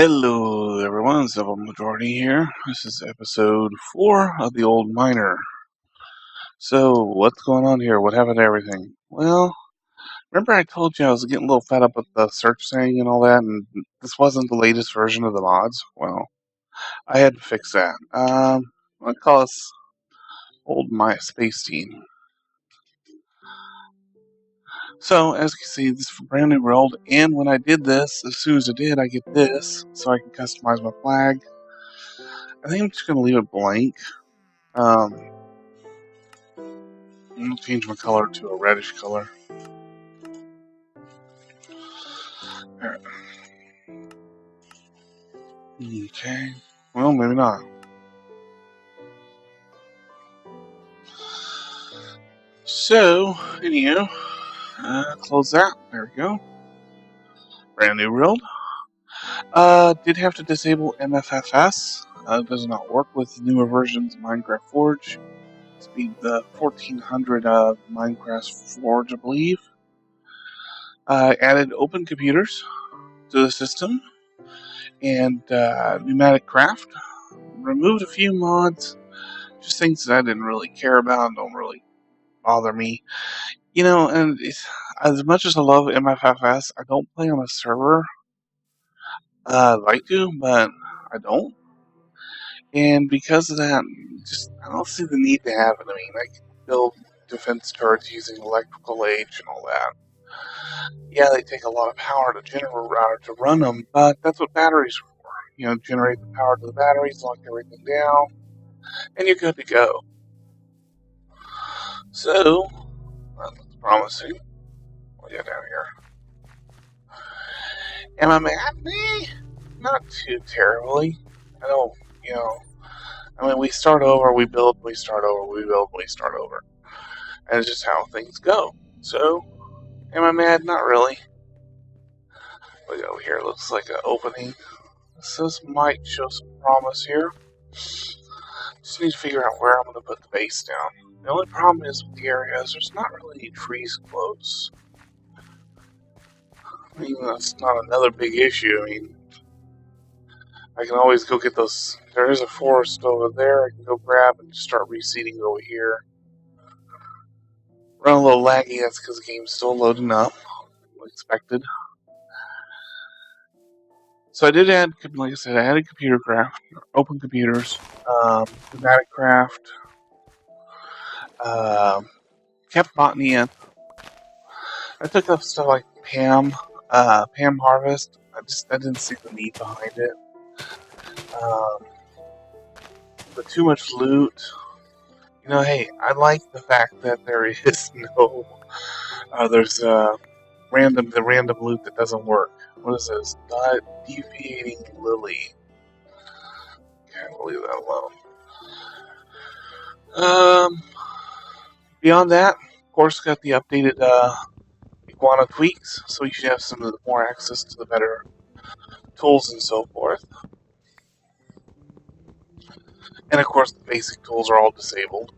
Hello, everyone. Civil Majority here. This is episode 4 of The Old Miner. So, what's going on here? What happened to everything? Well, remember I told you I was getting a little fed up with the search thing and all that, and this wasn't the latest version of the mods? Well, I had to fix that. I call this Old My Space Team. So, as you can see, this is a brand new world, and when I did this, as soon as I did, I get this, so I can customize my flag. I think I'm just going to leave it blank. I'm going to change my color to a reddish color. Okay. Well, maybe not. So, anyhow, close that. There we go. Brand new world. Did have to disable MFFS. Does not work with newer versions of Minecraft Forge. Speed the 1400 Minecraft Forge, I believe. Added open computers to the system and pneumatic craft. Removed a few mods, just things that I didn't really care about and don't really bother me. You know, and as much as I love MFFS, I don't play on a server. I'd like to, but I don't. And because of that, I don't see the need to have it. I mean, I can build defense turrets using electrical age and all that. Yeah, they take a lot of power to to run them, but that's what batteries are for. You know, generate the power to the batteries, lock everything down, and you're good to go. So, that looks promising. What do you got down here? Am I mad? Not too terribly. I don't, you know, I mean, we start over, we build, we start over, we build, we start over. And it's just how things go. So, am I mad? Not really. Look over here, looks like an opening. This might show some promise here. Just need to figure out where I'm going to put the base down. The only problem is with the area is there's not really any trees close. I mean, that's not another big issue. I mean, I can always go get those. There is a forest over there. I can go grab and just start reseeding over here. Run a little laggy. That's because the game's still loading up. Expected. So I did add, like I said, I added computer craft, open computers, pneumatic craft, kept botany in. I took up stuff like Pam Harvest. I didn't see the need behind it. But too much loot. You know, hey, I like the fact that there is no, there's the random loot that doesn't work. What is this? Deviating Lily. Okay, we'll leave that alone. Beyond that, of course, got the updated iguana tweaks, so you should have some of the more access to the better tools and so forth. And of course, the basic tools are all disabled.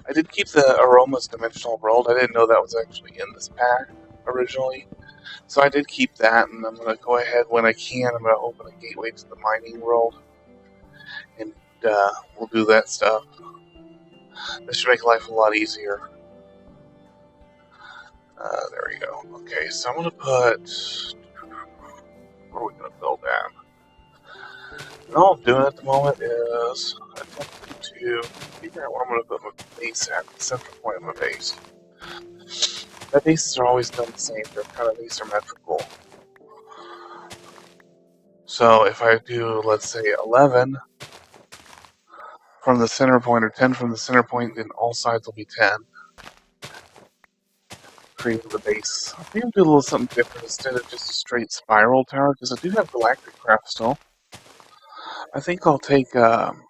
I did keep the Aroma's Dimensional World. I didn't know that was actually in this pack originally. So I did keep that, and I'm going to go ahead when I can. I'm going to open a gateway to the mining world, and we'll do that stuff. This should make life a lot easier. There we go. Okay, so I'm going to put... Where are we going to build at? And all I'm doing at the moment is attempting to figure out where I'm going to put my base at, the central point of my base. My bases are always done the same, they're kind of asymmetrical. So if I do, let's say, 11 from the center point, or 10 from the center point, then all sides will be 10. Creating the base. I think I'll do a little something different instead of just a straight spiral tower, because I do have galactic craft still. I think I'll take, and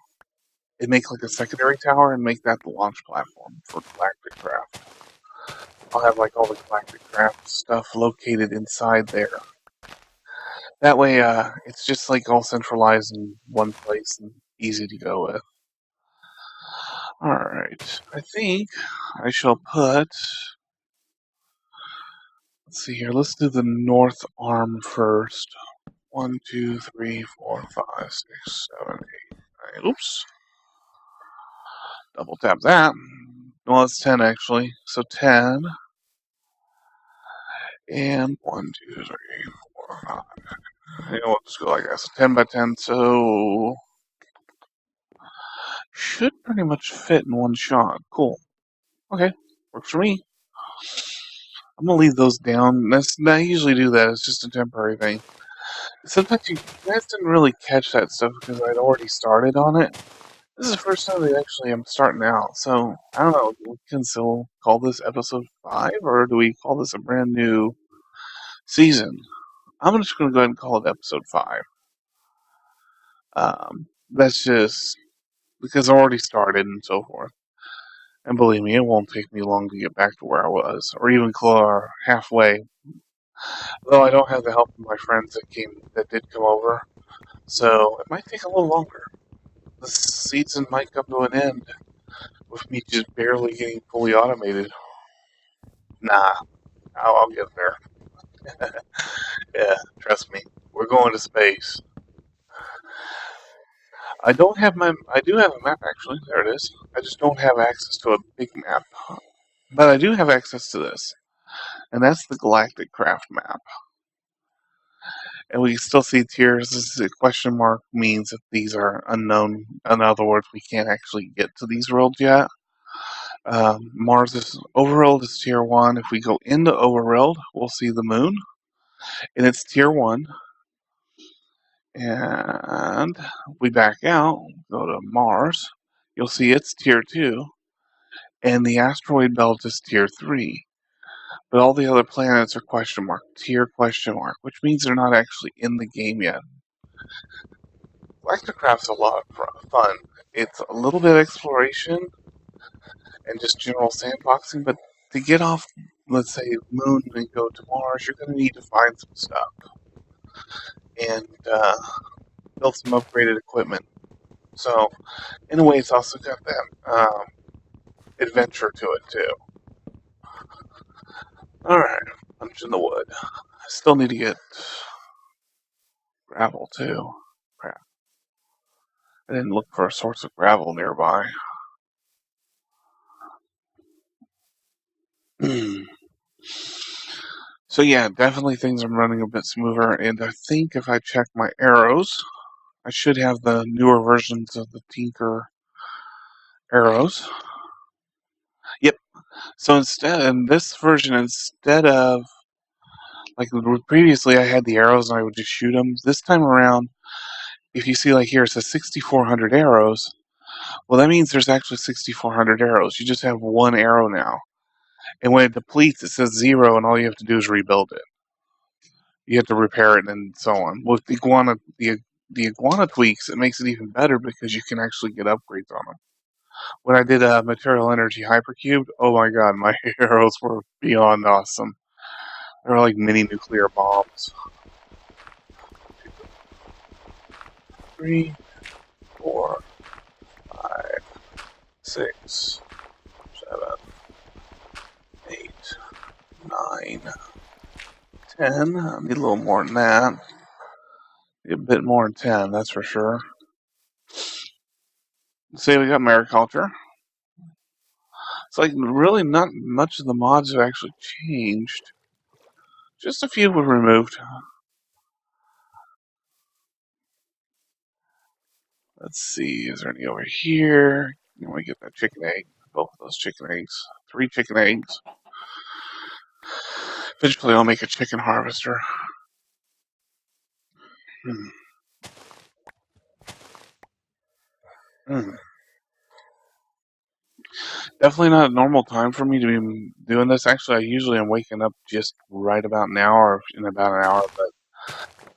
make like a secondary tower and make that the launch platform for galactic craft. I'll have like all the galactic craft stuff located inside there. That way, it's just like all centralized in one place and easy to go with. Alright, I think I shall put... Let's see here, let's do the north arm first. 1, 2, 3, 4, 5, 6, 7, 8, 9. Oops. Double tap that. Well, it's 10 actually. So 10. And 1, 2, 3, 4, 5. You know, we'll just go like that. So 10 by 10. So should pretty much fit in one shot. Cool. Okay. Works for me. I'm gonna leave those down. I usually do that. It's just a temporary thing. Sometimes you guys didn't really catch that stuff because I'd already started on it. This is the first time that actually I'm starting out, so I don't know. We can still call this episode 5, or do we call this a brand new season? I'm just going to go ahead and call it episode 5. That's just because I already started and so forth. And believe me, it won't take me long to get back to where I was, or even halfway. Though I don't have the help of my friends that did come over, so it might take a little longer. This season might come to an end with me just barely getting fully automated. Nah, I'll get there. Yeah, trust me. We're going to space. I do have a map actually. There it is. I just don't have access to a big map. But I do have access to this. And that's the Galactic Craft map. And we still see tiers. This is a question mark means that these are unknown. In other words, we can't actually get to these worlds yet. Mars is overworld is tier 1. If we go into overworld, we'll see the moon. And it's tier 1. And we back out, go to Mars, you'll see it's tier 2, and the asteroid belt is tier 3. But all the other planets are question mark, tier question mark, which means they're not actually in the game yet. Galacticraft's a lot of fun. It's a little bit of exploration and just general sandboxing, but to get off, let's say, Moon and go to Mars, you're going to need to find some stuff and build some upgraded equipment. So, in a way, it's also got that adventure to it too. Alright, punch in the wood. I still need to get gravel too. Crap. I didn't look for a source of gravel nearby. So yeah, definitely things are running a bit smoother, and I think if I check my arrows, I should have the newer versions of the Tinker arrows. Yep. So in this version, instead of like previously, I had the arrows and I would just shoot them. This time around, if you see like here, it says 6,400 arrows. Well, that means there's actually 6,400 arrows. You just have one arrow now. And when it depletes, it says 0, and all you have to do is rebuild it. You have to repair it and so on. With the iguana tweaks, it makes it even better because you can actually get upgrades on them. When I did Material Energy Hypercube, oh my god, my arrows were beyond awesome. They were like mini nuclear bombs. 3, 4, 5, 6, 7, 8, 9, 10. I need a little more than that. Need a bit more than 10, that's for sure. Say we got mariculture. It's like really not much of the mods have actually changed. Just a few were removed. Let's see, is there any over here? Can we get that chicken egg? Both of those chicken eggs. 3 chicken eggs. Eventually I'll make a chicken harvester. Hmm. Hmm. Definitely not a normal time for me to be doing this. Actually, I usually am waking up just right about now or in about an hour, but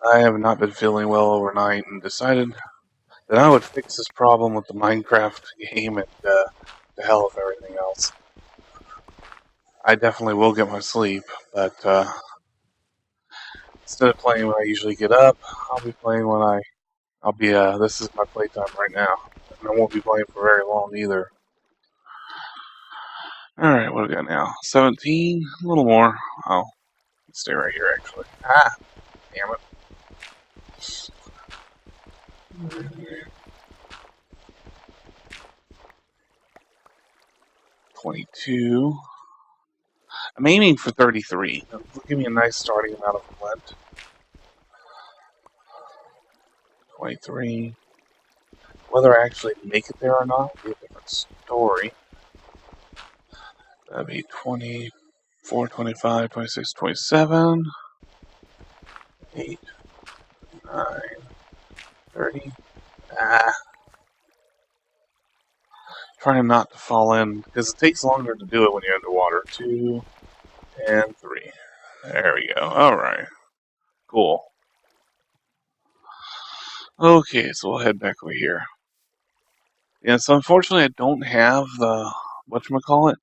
I have not been feeling well overnight and decided that I would fix this problem with the Minecraft game and the hell with everything else. I definitely will get my sleep, but instead of playing when I usually get up, I'll be playing when I'll be, this is my playtime right now. And I won't be playing for very long either. Alright, what do we got now? 17? A little more. Oh, stay right here actually. Ah, damn it. $22. I'm aiming for 33. That'll give me a nice starting amount of flint. 23. Whether I actually make it there or not will be a different story. That'd be 24, 25, 26, 27, 8, 9, 30. Trying not to fall in, because it takes longer to do it when you're underwater. 2 and 3. There we go. Alright. Cool. Okay, so we'll head back over here. Yeah, so unfortunately I don't have the whatchamacallit.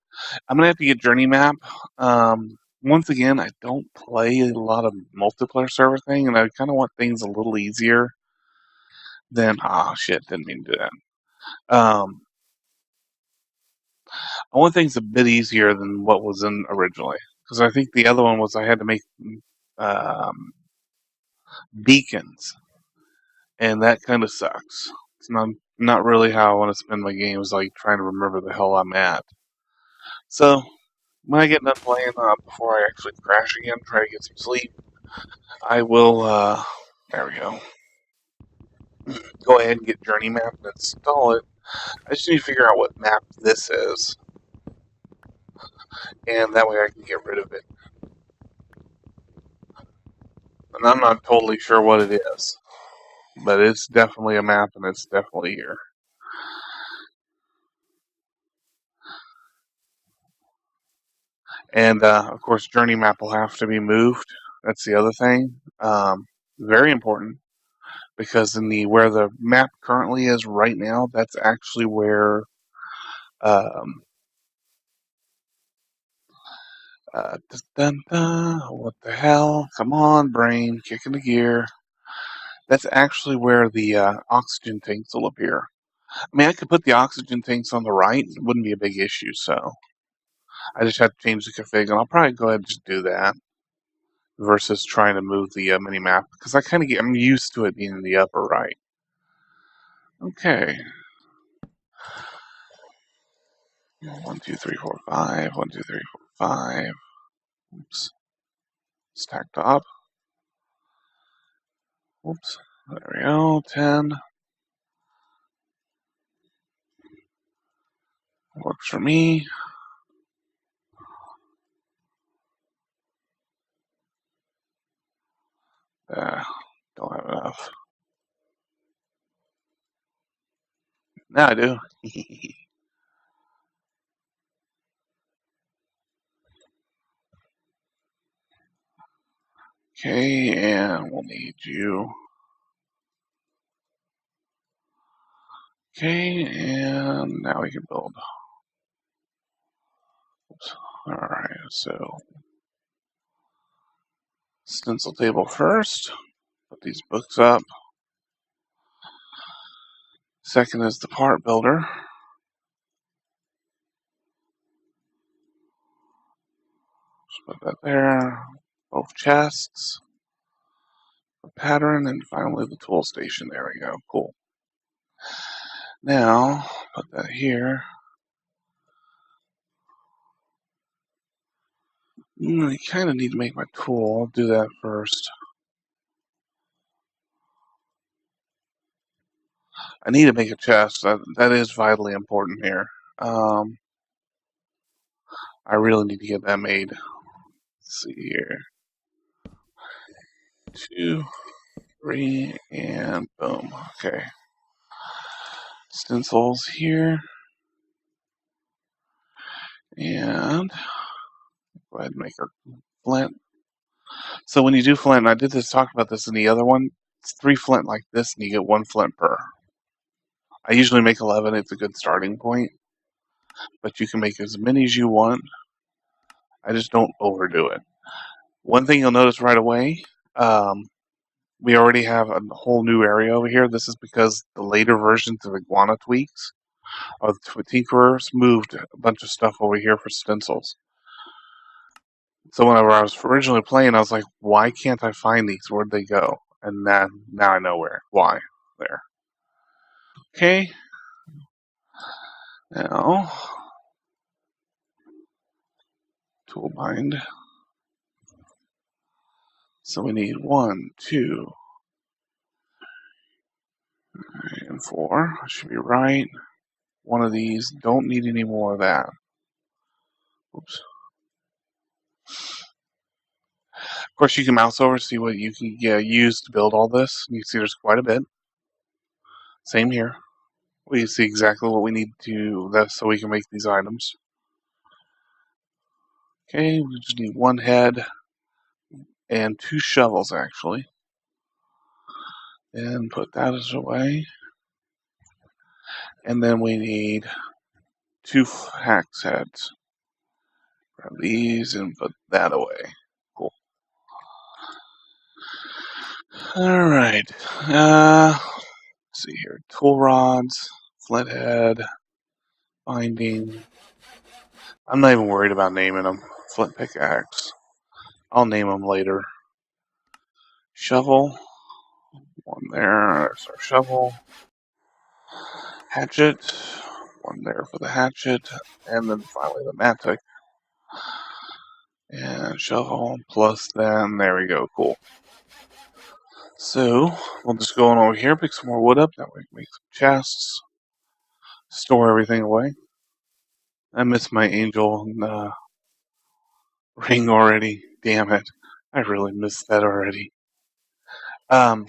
I'm gonna have to get Journey Map. Once again, I don't play a lot of multiplayer server thing, and I kind of want things a little easier than. Ah, shit, didn't mean to do that. I want things a bit easier than what was in originally, because I think the other one was I had to make um, beacons, and that kind of sucks. It's not really how I want to spend my games, like trying to remember the hell I'm at. So when I get done playing, before I actually crash again, try to get some sleep, I will. There we go. Go ahead and get Journey Map and install it. I just need to figure out what map this is, and that way I can get rid of it. And I'm not totally sure what it is, but it's definitely a map, and it's definitely here. And of course, Journey Map will have to be moved. That's the other thing. Very important, because in the where the map currently is right now, that's actually where um, what the hell? Come on, brain, kick into gear. That's actually where the oxygen tanks will appear. I mean, I could put the oxygen tanks on the right; it wouldn't be a big issue. So I just have to change the config, and I'll probably go ahead and just do that versus trying to move the mini map, because I'm used to it being in the upper right. Okay. 1, 2, 3, 4, 5. 1, 2, 3, 4, 5. Oops. Stacked up. Oops. There we go. 10. Works for me. Don't have enough. Now I do. Okay, and we'll need you. Okay, and now we can build. Oops. Alright, so stencil table first. Put these books up. Second is the part builder. Just put that there. Both chests. The pattern, and finally the tool station. There we go. Cool. Now, put that here. I kind of need to make my tool. I'll do that first. I need to make a chest. That is vitally important here. I really need to get that made. Let's see here. 2, 3, and boom. Okay. Stencils here. And go ahead and make our flint. So when you do flint, and I did talk about this in the other one, it's 3 flint like this, and you get 1 flint per. I usually make 11. It's a good starting point. But you can make as many as you want. I just don't overdo it. One thing you'll notice right away, we already have a whole new area over here. This is because the later versions of Iguana Tweaks or the Tinkerers moved a bunch of stuff over here for stencils. So whenever I was originally playing, I was like, why can't I find these? Where'd they go? And now I know why. There. Okay, now tool bind. So we need 1, 2, and 4. I should be right. One of these. Don't need any more of that. Oops. Of course, you can mouse over to see what you can use to build all this. You can see there's quite a bit. Same here. We see exactly what we need to so we can make these items. Okay, we just need 1 head and 2 shovels actually. And put that away. And then we need 2 axe heads. Grab these and put that away. Cool. Alright. Let's see here. Tool rods, flint head, binding. I'm not even worried about naming them. Flint pickaxe. I'll name them later. Shovel. 1 there. There's our shovel. Hatchet. 1 there for the hatchet. And then finally the mattock. And shovel plus then there we go. Cool. So we'll just go on over here, pick some more wood up. That way we can make some chests. Store everything away. I miss my angel ring already. Damn it. I really missed that already. So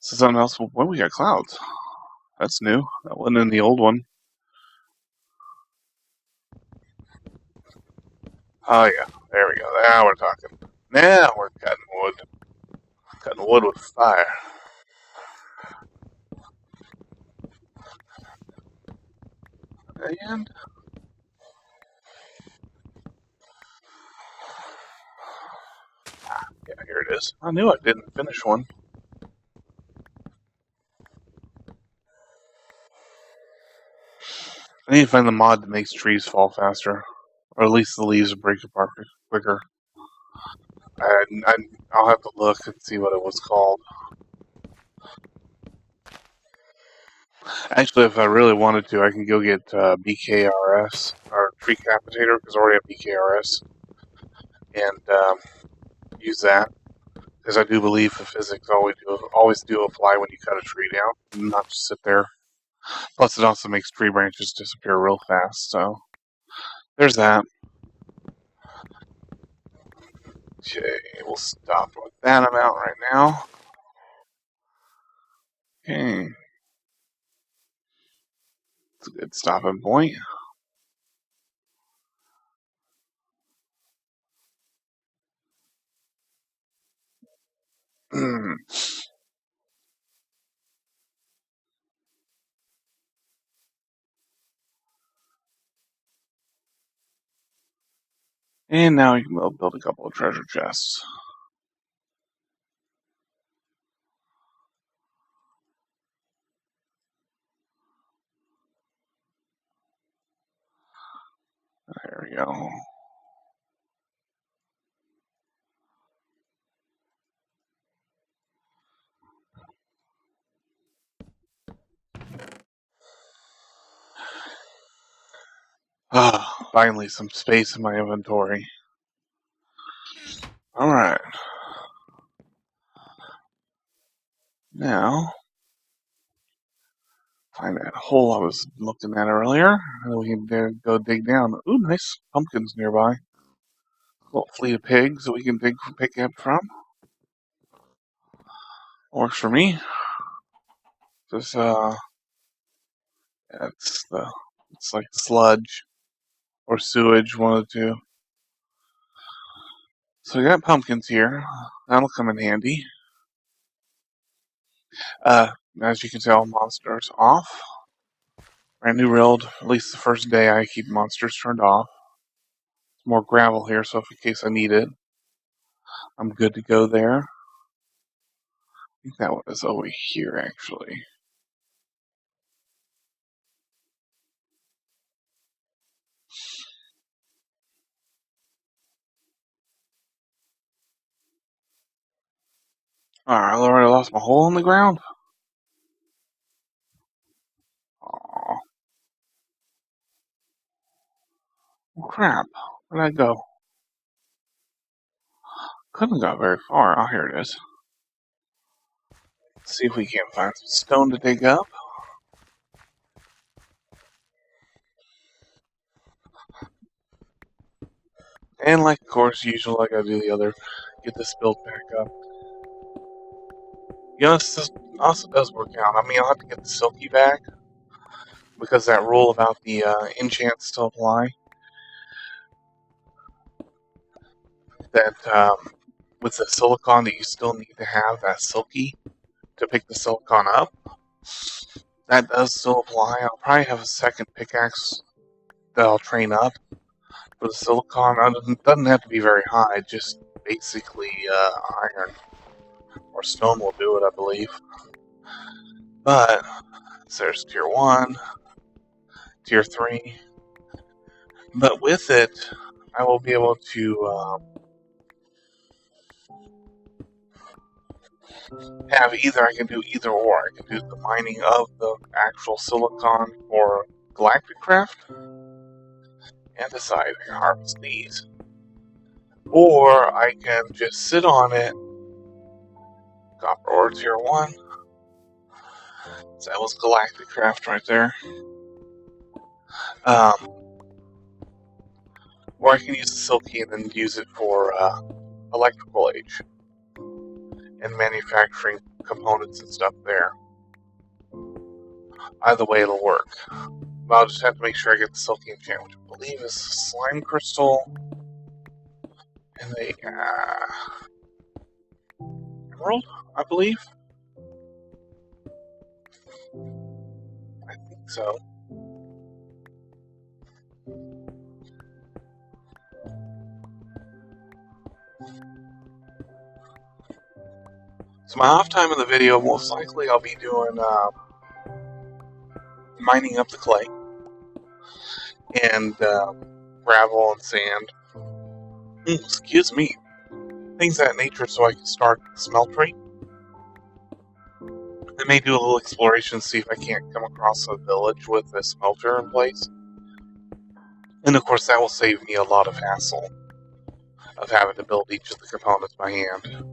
something else. Well, we got clouds. That's new. That wasn't in the old one. Oh yeah, there we go. Now we're talking. Now we're cutting wood. Cutting wood with fire. And yeah, here it is. I knew I didn't finish one. I need to find the mod that makes trees fall faster, or at least the leaves break apart quicker. I'll have to look and see what it was called. Actually, if I really wanted to, I can go get BKRS, or Tree Capitator, because I already have BKRS, and use that. Because I do believe the physics always do apply when you cut a tree down, not just sit there. Plus, it also makes tree branches disappear real fast, so there's that. Okay, we'll stop with that amount right now. Okay. It's a good stopping point. And now we can build a couple of treasure chests. There we go. Ah, finally some space in my inventory. Alright. Now, find that hole I was looking at earlier. And we can go dig down. Ooh, nice pumpkins nearby. Little fleet of pigs that we can pick up from. Works for me. Just it's like sludge or sewage, one of the two. So we got pumpkins here. That'll come in handy. As you can tell, monsters off. Brand new build. At least the first day I keep monsters turned off. There's more gravel here, so if in case I need it, I'm good to go there. I think that was over here actually. Alright, I already lost my hole in the ground. Well, crap. Where'd I go? Couldn't go very far. Oh, here it is. Let's see if we can't find some stone to dig up. And like, of course, usual, I gotta do the other, get this built back up. You know, this also does work out. I mean, I'll have to get the silky back, because that rule about the enchants still apply. That with the silicon, that you still need to have that silky to pick the silicon up. That does still apply. I'll probably have a second pickaxe that I'll train up for the silicon. It doesn't have to be very high, just basically iron or stone will do it, I believe. But so there's tier 1, tier 3. But with it, I will be able to have either, I can do either or. I can do the mining of the actual silicon for galactic craft and decide I can harvest these. Or I can just sit on it, copper ore tier 1. So that was galactic craft right there. Or I can use the silky and then use it for electrical age and manufacturing components and stuff there. Either way, it'll work. But I'll just have to make sure I get the silky enchant, which I believe is slime crystal and a emerald, I believe. I think so. So my off time in the video, most likely I'll be doing mining up the clay and gravel and sand. Excuse me. Things of that nature, so I can start smelting. I may do a little exploration, see if I can't come across a village with a smelter in place. And of course, that will save me a lot of hassle of having to build each of the components by hand.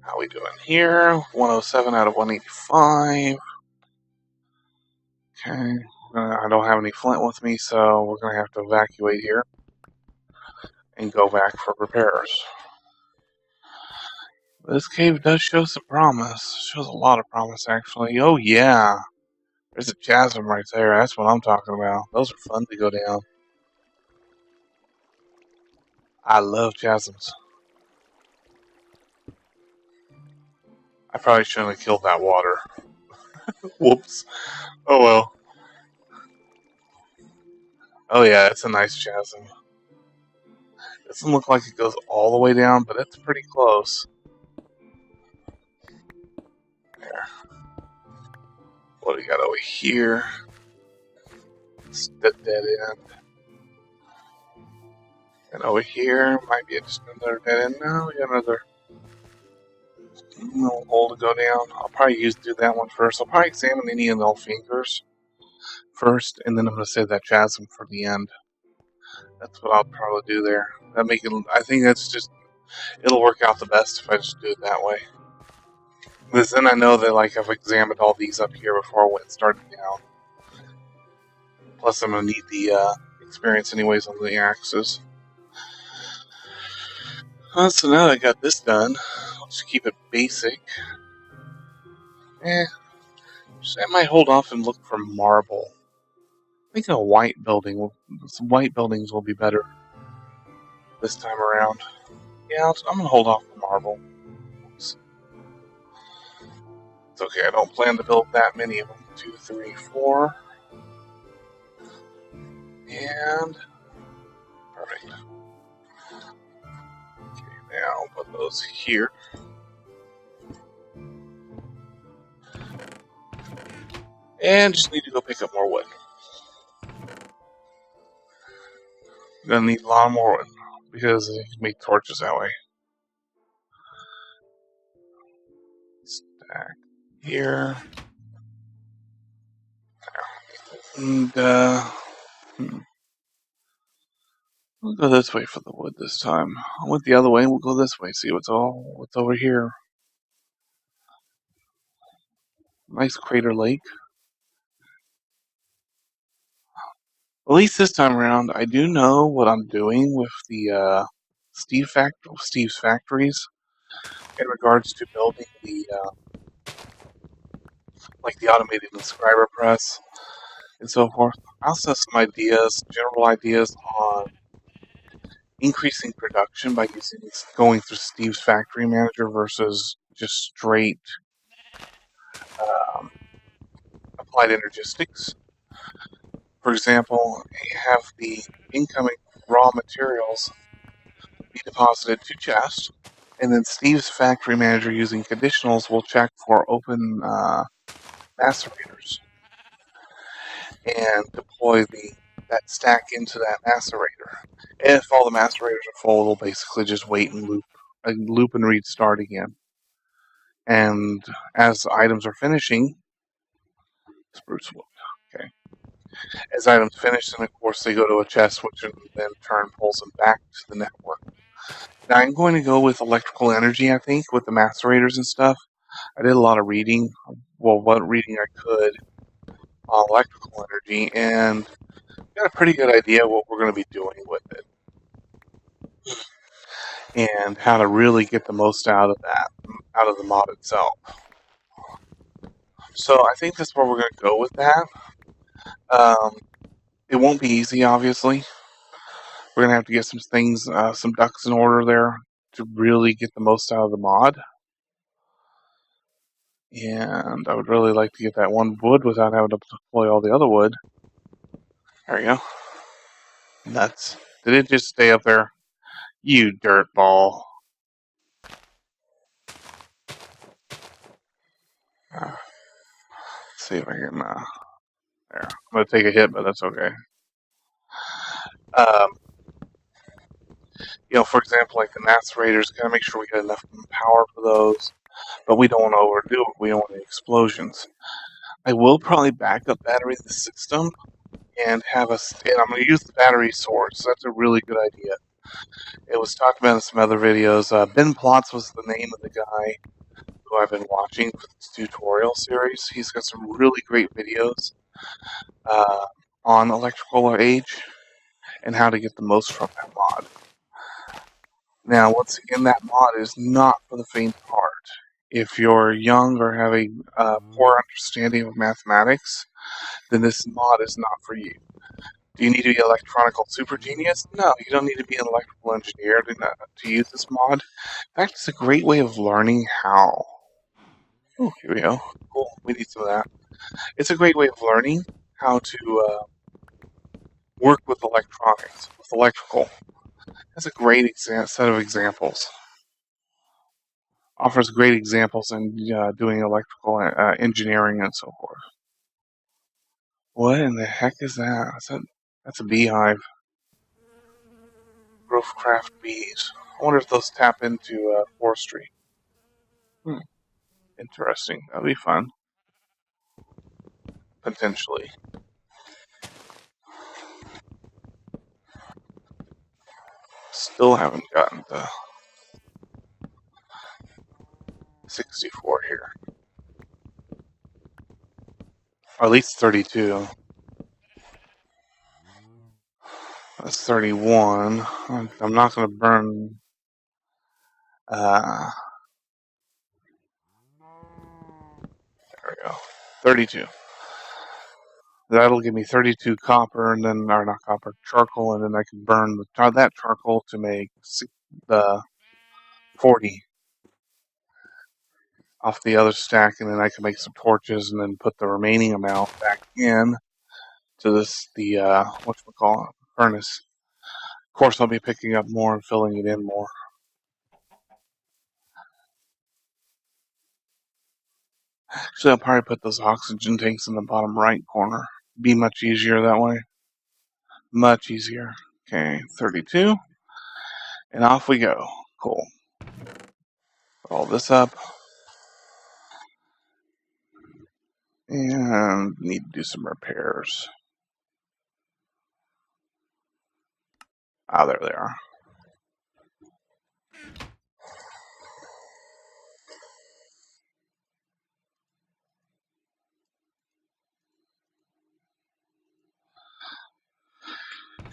How we doing here? 107 out of 185. Okay. I don't have any flint with me, so we're going to have to evacuate here and go back for repairs. This cave does show some promise. It shows a lot of promise, actually. Oh, yeah. There's a chasm right there. That's what I'm talking about. Those are fun to go down. I love chasms. I probably shouldn't have killed that water. Whoops. Oh well. Oh yeah, it's a nice chasm. Doesn't look like it goes all the way down, but it's pretty close. There. What do we got over here? It's the dead end. And over here might be just another dead end. No, we got another little hole to go down. I'll probably do that one first. I'll probably examine any of the fingers first, and then I'm going to save that chasm for the end. That's what I'll probably do there. I think that's just, it'll work out the best if I just do it that way. Because then I know that, like, I've examined all these up here before I went and started down. Plus, I'm going to need the experience anyways on the axes. So now that I got this done, I'll just keep it basic. I might hold off and look for marble. I think a white building, some white buildings will be better this time around. Yeah, I'm going to hold off on marble. It's okay, I don't plan to build that many of them. 2, 3, 4. And perfect. Okay, now I'll put those here. And just need to go pick up more wood. Gonna need a lot more wood because you can make torches that way. Stack here. And We'll go this way for the wood this time. I went the other way. We'll go this way. See what's over here. Nice crater lake. At least this time around, I do know what I'm doing with the Steve's factories in regards to building the like the automated inscriber press and so forth. I also have some ideas, general ideas on increasing production by going through Steve's factory manager versus just straight um, applied energistics. For example, you have the incoming raw materials be deposited to chest, and then Steve's factory manager using conditionals will check for open macerators and deploy that stack into that macerator. If all the macerators are full, it'll basically just wait and loop and restart again. And as items are finishing, spruce wood. Okay. As items finish, then of course they go to a chest, which in then turn pulls them back to the network. Now I'm going to go with electrical energy. I think with the macerators and stuff. I did a lot of reading. Well, what reading I could on electrical energy, and got a pretty good idea what we're going to be doing with it, and how to really get the most out of the mod itself. So I think that's where we're going to go with that. It won't be easy, obviously. We're going to have to get some things, some ducks in order there to really get the most out of the mod. And I would really like to get that one wood without having to deploy all the other wood. There we go. Nuts. Did it just stay up there? You dirt ball. Let's see if I can. There. I'm going to take a hit, but that's okay. Um, for example, like the macerators, gotta make sure we get enough power for those, but we don't want to overdo it. We don't want any explosions. I will probably back up battery the system and and I'm going to use the battery source. That's a really good idea. It was talked about in some other videos. Ben Plotz was the name of the guy who I've been watching for this tutorial series. He's got some really great videos uh, on electrical age and how to get the most from that mod. Now, once again, that mod is not for the faint of heart. If you're young or have a poor understanding of mathematics, then this mod is not for you. Do you need to be an electronical super genius? No, you don't need to be an electrical engineer to use this mod. In fact, it's a great way of learning how. Oh, here we go. Cool. We need some of that. It's a great way of learning how to work with electronics, with electrical. That's a great set of examples. Offers great examples in doing electrical engineering and so forth. What in the heck is that? That's a beehive. Grovecraft bees. I wonder if those tap into forestry. Interesting. That'd be fun. Potentially. Still haven't gotten to 64 here. Or at least 32. That's 31. I'm not going to burn. There we go. 32. That'll give me 32 copper, and then, or not copper, charcoal, and then I can burn that charcoal to make the 40 off the other stack, and then I can make some torches, and then put the remaining amount back in to the whatchamacallit, furnace. Of course, I'll be picking up more and filling it in more. Actually, I'll probably put those oxygen tanks in the bottom right corner. Be much easier that way. Much easier. Okay, 32. And off we go. Cool. Put all this up. And need to do some repairs. Ah, there they are.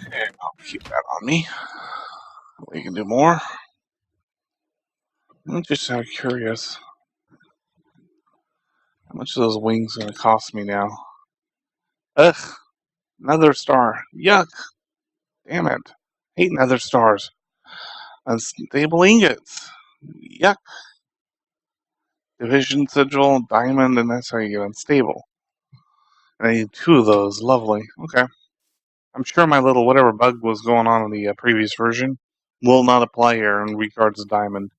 Okay, I'll keep that on me. We can do more. I'm just curious. How much are those wings going to cost me now? Ugh, another star. Yuck. Damn it. Hate nether stars. Unstable ingots. Yuck. Division sigil, diamond, and that's how you get unstable. I need 2 of those. Lovely. Okay. I'm sure my little whatever bug was going on in the previous version will not apply here in regards to diamond.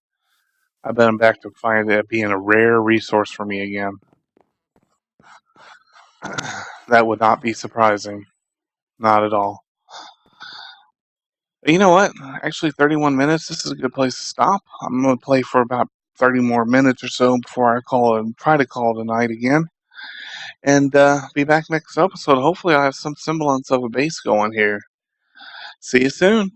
I bet I'm back to find it being a rare resource for me again. That would not be surprising. Not at all. You know what? Actually, 31 minutes. This is a good place to stop. I'm going to play for about 30 more minutes or so before I call it and try to call it a night again. And be back next episode. Hopefully, I have some semblance of a base going here. See you soon.